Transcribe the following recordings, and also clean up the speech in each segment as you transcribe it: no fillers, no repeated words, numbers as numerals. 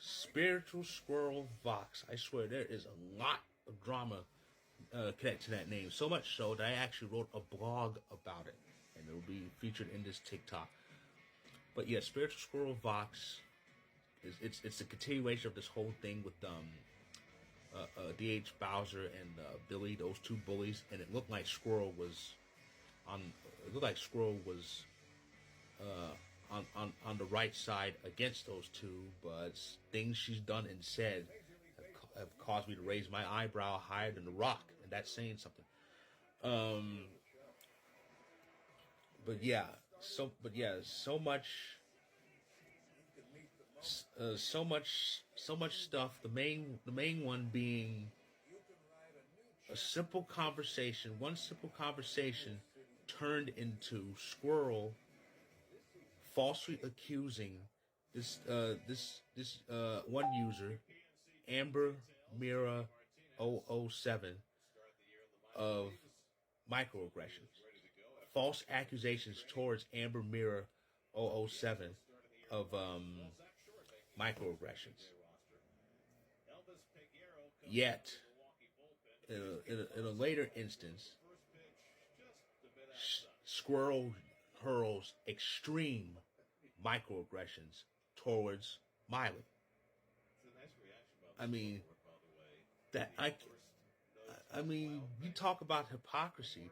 SpiritualSquirrelVox. I swear there is a lot of drama connected to that name. So much so that I actually wrote a blog about it, and it will be featured in this TikTok. But yeah, SpiritualSquirrelVox it's a continuation of this whole thing with D.H. Bowser and Billy, those two bullies, and it looked like Squirrel was on. It looked like Squirrel was on the right side against those two, but things she's done and said have caused me to raise my eyebrow higher than the rock, and that's saying something. But yeah, so much stuff. The main one being a simple conversation. One simple conversation turned into Squirrel falsely accusing this one user, Amber Mira 007, of microaggressions. False accusations towards Amber Mira 007 of microaggressions. Yet, in a later instance, Squirrel hurls extreme microaggressions towards Miley. I mean, you talk about hypocrisy.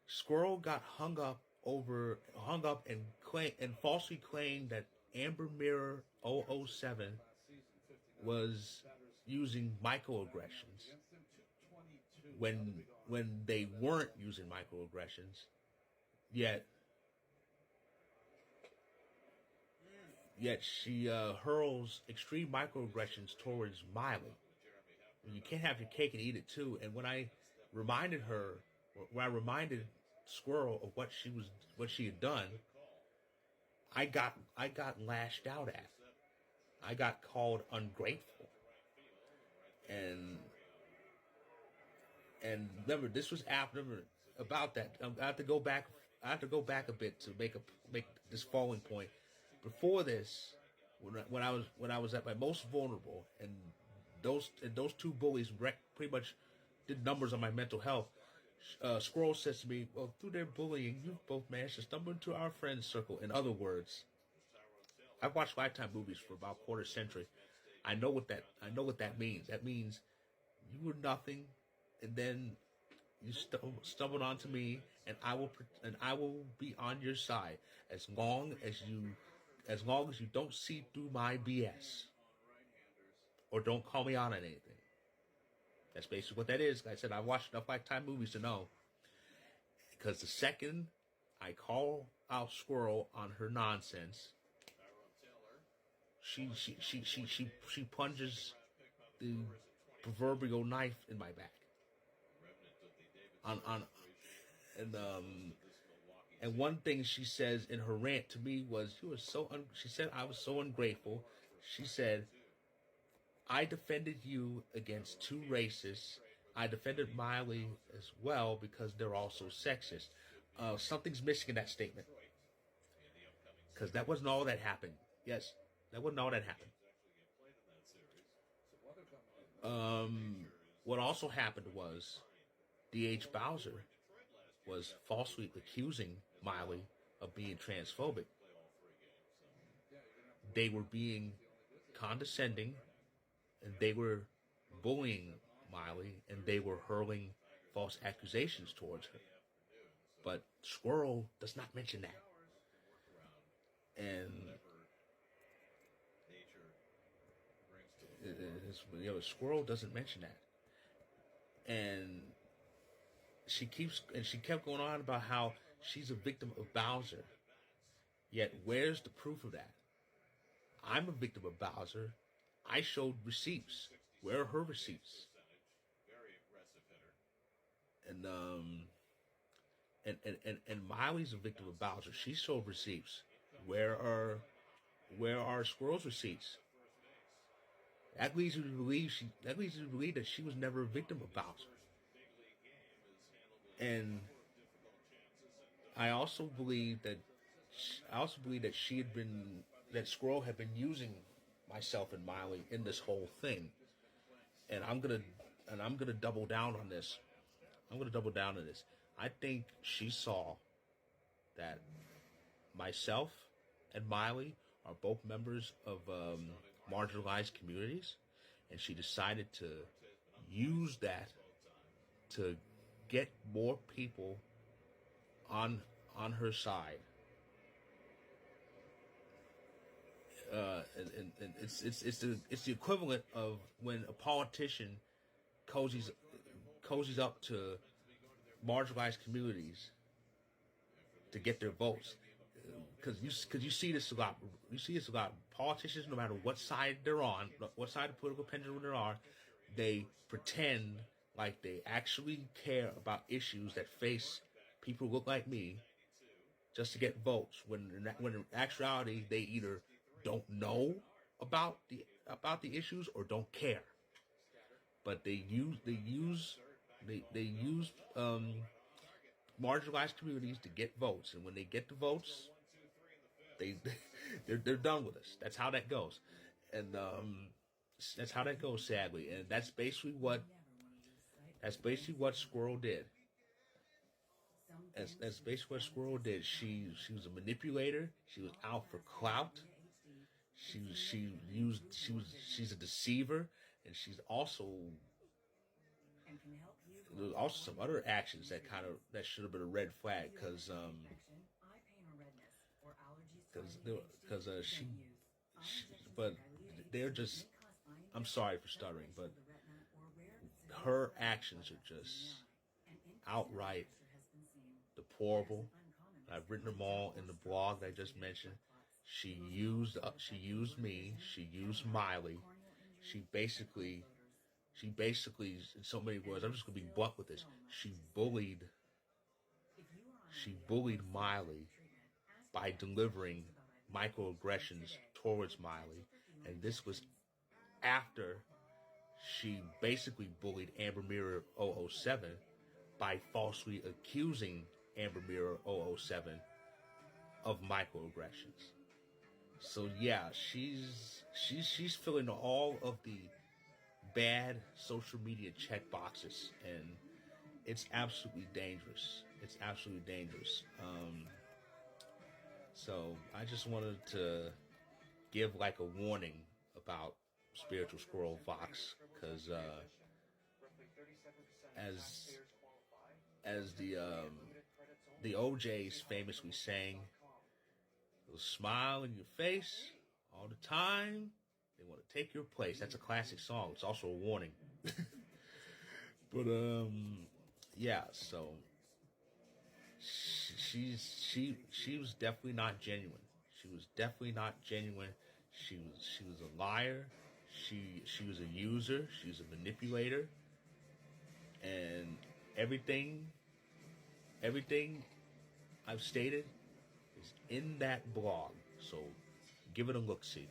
Squirrel got hung up and falsely claimed that Amber Mirror 007 was using microaggressions when they weren't using microaggressions, yet she hurls extreme microaggressions towards Miley. You can't have your cake and eat it too. And when I reminded Squirrel of what she had done, I got lashed out at. I got called ungrateful. And remember, this was after about that. I have to go back a bit to make this following point. Before this, when I was at my most vulnerable, and those two bullies pretty much did numbers on my mental health. Squirrel says to me, "Well, through their bullying, you've both managed to stumble into our friend circle." In other words, I've watched Lifetime movies for about a quarter century. I know what that means. That means you were nothing, and then you stumbled onto me, and I will be on your side as long as you don't see through my BS or don't call me out on anything. That's basically what that is. Like I said, I watched enough Lifetime movies to know. Because the second I call out Squirrel on her nonsense, she plunges the proverbial knife in my back. And one thing she says in her rant to me was, she said I was so ungrateful. She said, I defended you against two racists. I defended Miley as well because they're also sexist. Something's missing in that statement. Because that wasn't all that happened. Yes, that wasn't all that happened. What also happened was D.H. Bowser was falsely accusing Miley of being transphobic. They were being condescending, and they were bullying Miley, and they were hurling false accusations towards her. But Squirrel does not mention that. And Squirrel doesn't mention that. And she kept going on about how she's a victim of Bowser. Yet where's the proof of that? I'm a victim of Bowser. I showed receipts. Where are her receipts? And Miley's a victim of Bowser. She showed receipts. Where are Squirrel's receipts? That leads you to believe that she was never a victim of Bowser. And I also believe that Squirrel had been using myself and Miley in this whole thing, and I'm gonna double down on this. I think she saw that myself and Miley are both members of marginalized communities, and she decided to use that to get more people on her side. And it's the equivalent of when a politician cozies up to marginalized communities to get their votes, because you see this a lot. Politicians, no matter what side they're on, what side of the political pendulum they are, they pretend like they actually care about issues that face people who look like me, just to get votes. When in actuality, they either don't know about the issues or don't care. But they use marginalized communities to get votes, and when they get the votes, they're done with us. That's how that goes, and that's how that goes, sadly. And that's basically what Squirrel did. That's basically what Squirrel did. She was a manipulator. She was out for clout. She's a deceiver, and she's also, there's also some other actions that should have been a red flag, because but they're just, I'm sorry for stuttering, but her actions are just outright deplorable. I've written them all in the blog that I just mentioned. She used me. She used Miley. She basically, in so many words, I'm just gonna be blunt with this. She bullied Miley by delivering microaggressions towards Miley, and this was after she basically bullied Amber Mirror 007 by falsely accusing Amber Mirror 007 of microaggressions. So yeah, she's filling all of the bad social media check boxes, and it's absolutely dangerous. So I just wanted to give like a warning about Spiritual Squirrel Vox, because as the OJs famously sang, they'll smile in your face all the time. They want to take your place. That's a classic song. It's also a warning. But yeah. So she was definitely not genuine. She was a liar. She was a user. She was a manipulator. And everything I've stated is in that blog. So give it a look-see.